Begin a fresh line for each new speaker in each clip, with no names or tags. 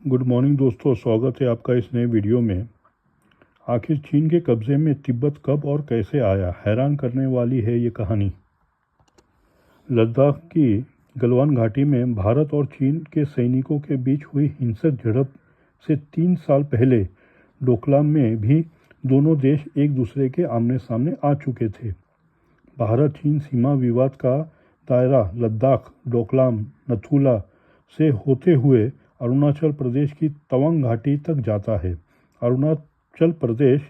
Good morning दोस्तों, स्वागत है आपका इस नए वीडियो में। आखिर चीन के कब्जे में तिब्बत कब और कैसे आया, हैरान करने वाली है ये कहानी। लद्दाख की गलवान घाटी में भारत और चीन के सैनिकों के बीच हुई हिंसक झड़प से 3 साल पहले डोकलाम में भी दोनों देश एक दूसरे के आमने सामने आ चुके थे। भारत चीन सीमा विवाद का दायरा लद्दाख, डोकलाम, नथुला से होते हुए अरुणाचल प्रदेश की तवांग घाटी तक जाता है। अरुणाचल प्रदेश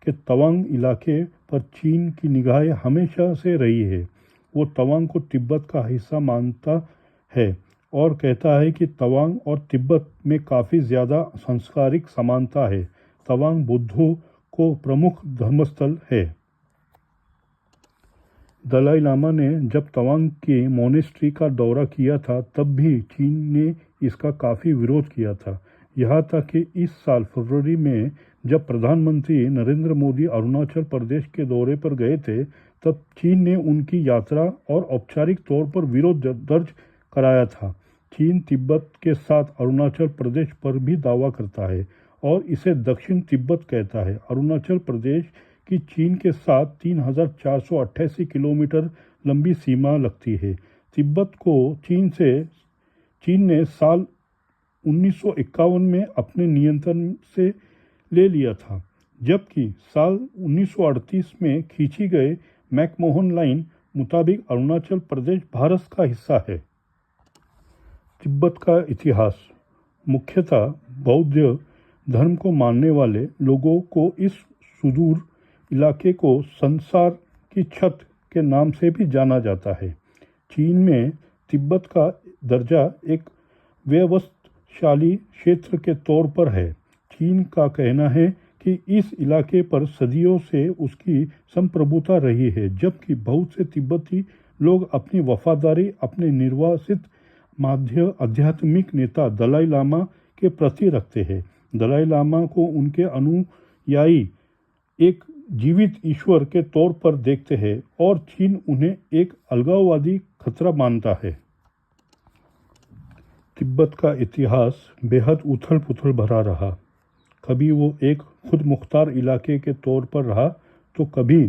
के तवांग इलाके पर चीन की निगाहें हमेशा से रही है। वो तवांग को तिब्बत का हिस्सा मानता है और कहता है कि तवांग और तिब्बत में काफ़ी ज़्यादा सांस्कृतिक समानता है। तवांग बौद्धों को प्रमुख धर्मस्थल है। दलाई लामा ने जब तवांग के मोनेस्ट्री का दौरा किया था तब भी चीन ने इसका काफ़ी विरोध किया था। यहाँ तक कि इस साल फरवरी में जब प्रधानमंत्री नरेंद्र मोदी अरुणाचल प्रदेश के दौरे पर गए थे तब चीन ने उनकी यात्रा और औपचारिक तौर पर विरोध दर्ज कराया था। चीन तिब्बत के साथ अरुणाचल प्रदेश पर भी दावा करता है और इसे दक्षिण तिब्बत कहता है। अरुणाचल प्रदेश की चीन के साथ 3,488 किलोमीटर लंबी सीमा लगती है। तिब्बत को चीन ने साल 1951 में अपने नियंत्रण से ले लिया था, जबकि साल 1938 में खींची गई मैकमोहन लाइन मुताबिक अरुणाचल प्रदेश भारत का हिस्सा है। तिब्बत का इतिहास। मुख्यतः बौद्ध धर्म को मानने वाले लोगों को इस सुदूर इलाके को संसार की छत के नाम से भी जाना जाता है। चीन में तिब्बत का दर्जा एक व्यवस्थाशाली क्षेत्र के तौर पर है। चीन का कहना है कि इस इलाके पर सदियों से उसकी संप्रभुता रही है, जबकि बहुत से तिब्बती लोग अपनी वफादारी अपने निर्वासित आध्यात्मिक नेता दलाई लामा के प्रति रखते हैं। दलाई लामा को उनके अनुयायी एक जीवित ईश्वर के तौर पर देखते हैं और चीन उन्हें एक अलगाववादी खतरा मानता है। तिब्बत का इतिहास बेहद उथल पुथल भरा रहा। कभी वो एक खुद मुख्तार इलाके के तौर पर रहा तो कभी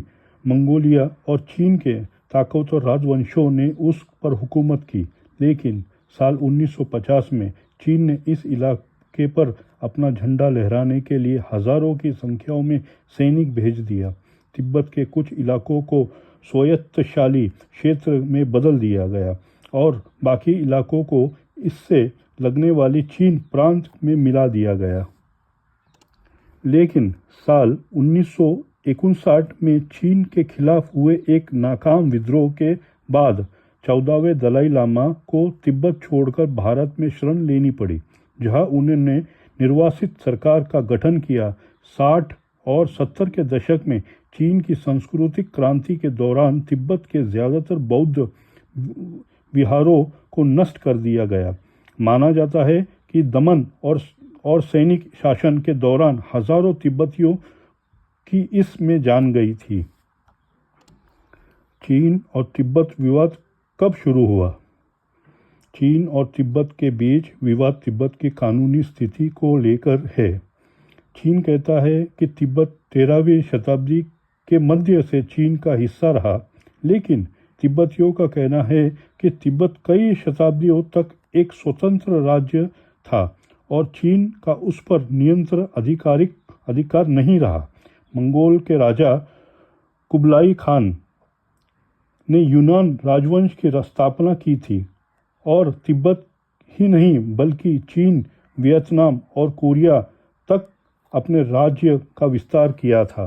मंगोलिया और चीन के ताकतवर राजवंशों ने उस पर हुकूमत की। लेकिन साल 1950 में चीन ने इस इलाके पर अपना झंडा लहराने के लिए हजारों की संख्याओं में सैनिक भेज दिया। तिब्बत के कुछ इलाकों को स्वायत्तशाली क्षेत्र में बदल दिया गया और बाकी इलाकों को इससे लगने वाली चीन प्रांत में मिला दिया गया। लेकिन साल 1959 में चीन के खिलाफ हुए एक नाकाम विद्रोह के बाद 14वें दलाई लामा को तिब्बत छोड़कर भारत में शरण लेनी पड़ी, जहां उन्होंने निर्वासित सरकार का गठन किया। 60 और 70 के दशक में चीन की सांस्कृतिक क्रांति के दौरान तिब्बत के ज़्यादातर बौद्ध विहारों को नष्ट कर दिया गया। माना जाता है कि दमन और सैनिक शासन के दौरान हजारों तिब्बतियों की इसमें जान गई थी। चीन और तिब्बत विवाद कब शुरू हुआ? चीन और तिब्बत के बीच विवाद तिब्बत की कानूनी स्थिति को लेकर है। चीन कहता है कि तिब्बत 13वीं शताब्दी के मध्य से चीन का हिस्सा रहा, लेकिन तिब्बतियों का कहना है कि तिब्बत कई शताब्दियों तक एक स्वतंत्र राज्य था और चीन का उस पर नियंत्रण अधिकार नहीं रहा। मंगोल के राजा कुबलाई खान ने यूनान राजवंश की स्थापना की थी और तिब्बत ही नहीं बल्कि चीन, वियतनाम और कोरिया तक अपने राज्य का विस्तार किया था।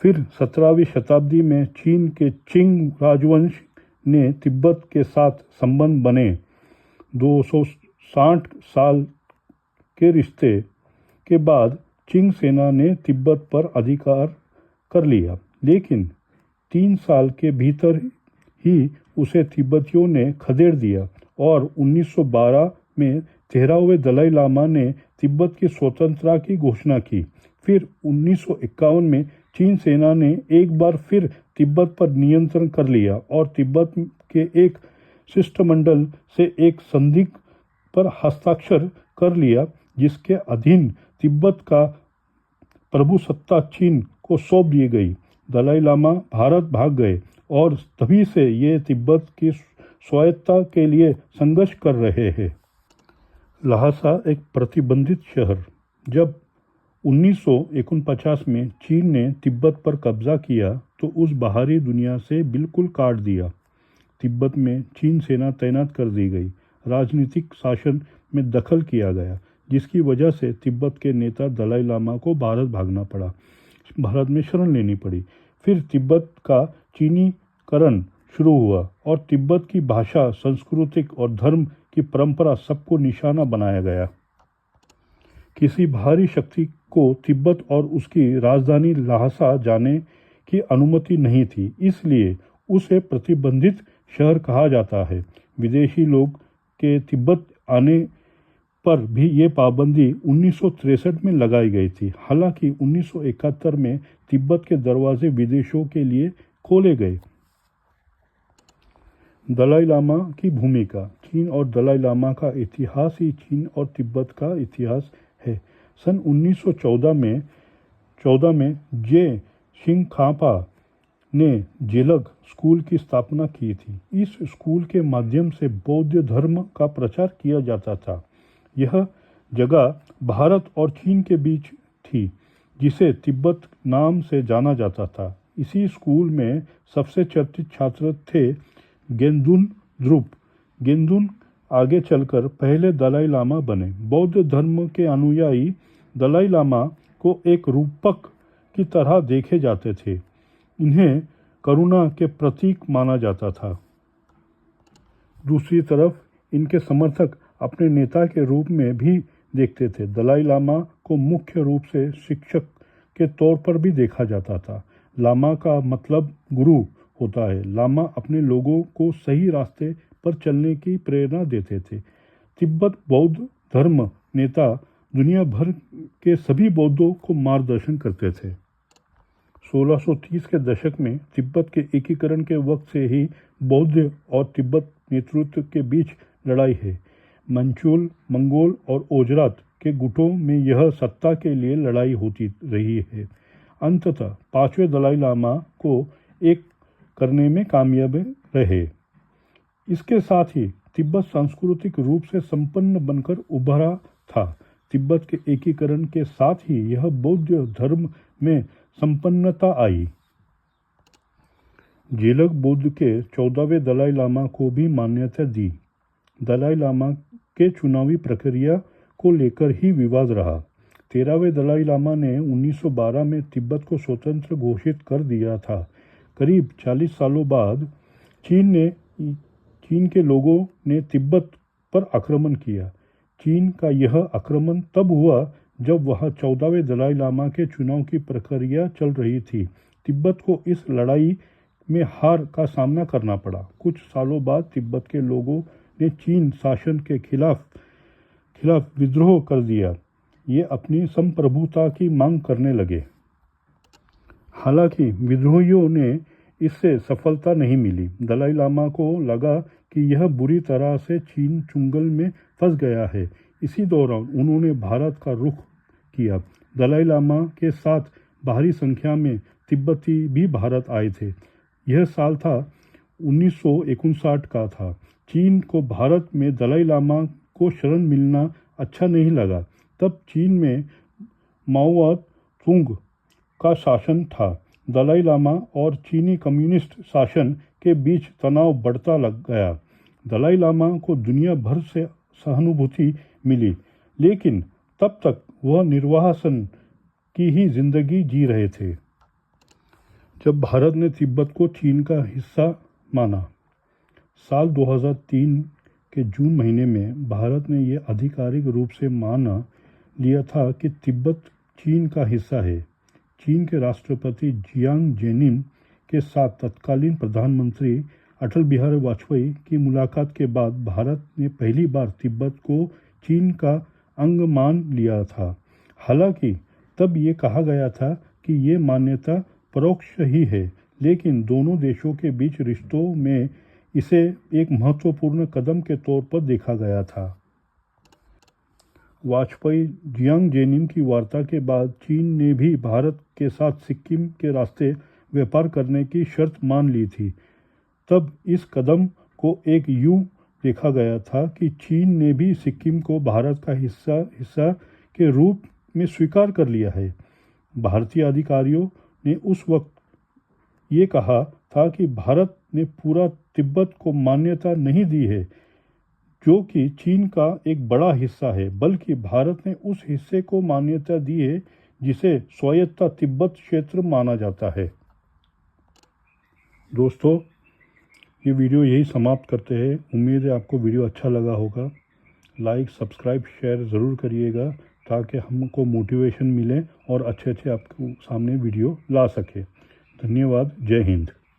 फिर 17वीं शताब्दी में चीन के चिंग राजवंश ने तिब्बत के साथ संबंध बने। 260 साल के रिश्ते के बाद चिंग सेना ने तिब्बत पर अधिकार कर लिया, लेकिन 3 साल के भीतर ही उसे तिब्बतियों ने खदेड़ दिया और 1912 में 13वें दलाई लामा ने तिब्बत की स्वतंत्रता की घोषणा की। फिर 1951 में चीन सेना ने एक बार फिर तिब्बत पर नियंत्रण कर लिया और तिब्बत के एक शिष्टमंडल से एक संधि पर हस्ताक्षर कर लिया, जिसके अधीन तिब्बत का प्रभुसत्ता चीन को सौंप दी गई। दलाई लामा भारत भाग गए और तभी से ये तिब्बत की स्वायत्तता के लिए संघर्ष कर रहे हैं। ल्हासा एक प्रतिबंधित शहर। जब 1949 में चीन ने तिब्बत पर कब्जा किया तो उस बाहरी दुनिया से बिल्कुल काट दिया। तिब्बत में चीन सेना तैनात कर दी गई, राजनीतिक शासन में दखल किया गया, जिसकी वजह से तिब्बत के नेता दलाई लामा को भारत भागना पड़ा, भारत में शरण लेनी पड़ी। फिर तिब्बत का चीनीकरण शुरू हुआ और तिब्बत की भाषा, सांस्कृतिक और धर्म की परंपरा सबको निशाना बनाया गया। किसी बाहरी शक्ति को तिब्बत और उसकी राजधानी ल्हासा जाने की अनुमति नहीं थी, इसलिए उसे प्रतिबंधित शहर कहा जाता है। विदेशी लोग के तिब्बत आने पर भी ये पाबंदी 1963 में लगाई गई थी। हालांकि 1971 में तिब्बत के दरवाजे विदेशों के लिए खोले गए। दलाई लामा की भूमिका। चीन और दलाई लामा का इतिहास ही चीन और तिब्बत का इतिहास है। सन 1914 में जे शिंगखापा ने जेलग स्कूल की स्थापना की थी। इस स्कूल के माध्यम से बौद्ध धर्म का प्रचार किया जाता था। यह जगह भारत और चीन के बीच थी, जिसे तिब्बत नाम से जाना जाता था। इसी स्कूल में सबसे चर्चित छात्र थे गेंदुन ध्रुव। गेंदुन आगे चलकर पहले दलाई लामा बने। बौद्ध धर्म के अनुयायी दलाई लामा को एक रूपक की तरह देखे जाते थे। इन्हें करुणा के प्रतीक माना जाता था। दूसरी तरफ इनके समर्थक अपने नेता के रूप में भी देखते थे। दलाई लामा को मुख्य रूप से शिक्षक के तौर पर भी देखा जाता था। लामा का मतलब गुरु होता है। लामा अपने लोगों को सही रास्ते पर चलने की प्रेरणा देते थे। तिब्बत बौद्ध धर्म नेता दुनिया भर के सभी बौद्धों को मार्गदर्शन करते थे। 1630 के दशक में तिब्बत के एकीकरण के वक्त से ही बौद्ध और तिब्बत नेतृत्व के बीच लड़ाई है। मंचोल, मंगोल और ओजरात के गुटों में यह सत्ता के लिए लड़ाई होती रही है। अंततः पांचवें दलाई लामा को एक करने में कामयाब रहे। इसके साथ ही तिब्बत सांस्कृतिक रूप से संपन्न बनकर उभरा था। तिब्बत के एकीकरण के साथ ही यह बौद्ध धर्म में संपन्नता आई। जेलग बुद्ध के 14वें दलाई लामा को भी मान्यता दी। दलाई लामा के चुनावी प्रक्रिया को लेकर ही विवाद रहा। 13वें दलाई लामा ने 1912 में तिब्बत को स्वतंत्र घोषित कर दिया था। करीब 40 सालों बाद चीन के लोगों ने तिब्बत पर आक्रमण किया। चीन का यह आक्रमण तब हुआ जब वहां 14वें दलाई लामा के चुनाव की प्रक्रिया चल रही थी। तिब्बत को इस लड़ाई में हार का सामना करना पड़ा। कुछ सालों बाद तिब्बत के लोगों ने चीन शासन के खिलाफ विद्रोह कर दिया। ये अपनी संप्रभुता की मांग करने लगे। हालांकि विद्रोहियों ने इससे सफलता नहीं मिली। दलाई लामा को लगा कि यह बुरी तरह से चीन चुंगल में फंस गया है। इसी दौरान उन्होंने भारत का रुख किया। दलाई लामा के साथ भारी संख्या में तिब्बती भी भारत आए थे। यह साल था 1959 का था। चीन को भारत में दलाई लामा को शरण मिलना अच्छा नहीं लगा। तब चीन में माओ तुंग का शासन था। दलाई लामा और चीनी कम्युनिस्ट शासन के बीच तनाव बढ़ता लग गया। दलाई लामा को दुनिया भर से सहानुभूति मिली, लेकिन तब तक वह निर्वासन की ही जिंदगी जी रहे थे। जब भारत ने तिब्बत को चीन का हिस्सा माना, साल 2003 के जून महीने में भारत ने यह आधिकारिक रूप से मान लिया था कि तिब्बत चीन का हिस्सा है। चीन के राष्ट्रपति जियांग जेनिन के साथ तत्कालीन प्रधानमंत्री अटल बिहारी वाजपेयी की मुलाकात के बाद भारत ने पहली बार तिब्बत को चीन का अंग मान लिया था। हालांकि तब ये कहा गया था कि ये मान्यता परोक्ष ही है, लेकिन दोनों देशों के बीच रिश्तों में इसे एक महत्वपूर्ण कदम के तौर पर देखा गया था। वाजपेयी जियांग जेनिन की वार्ता के बाद चीन ने भी भारत के साथ सिक्किम के रास्ते व्यापार करने की शर्त मान ली थी। तब इस कदम को एक यूं देखा गया था कि चीन ने भी सिक्किम को भारत का हिस्सा के रूप में स्वीकार कर लिया है। भारतीय अधिकारियों ने उस वक्त ये कहा था कि भारत ने पूरा तिब्बत को मान्यता नहीं दी है, जो कि चीन का एक बड़ा हिस्सा है, बल्कि भारत ने उस हिस्से को मान्यता दी है जिसे स्वायत्त तिब्बत क्षेत्र माना जाता है। दोस्तों, ये वीडियो यही समाप्त करते हैं। उम्मीद है आपको वीडियो अच्छा लगा होगा। लाइक, सब्सक्राइब, शेयर ज़रूर करिएगा ताकि हमको मोटिवेशन मिले और अच्छे आपके सामने वीडियो ला सके। धन्यवाद। जय हिंद।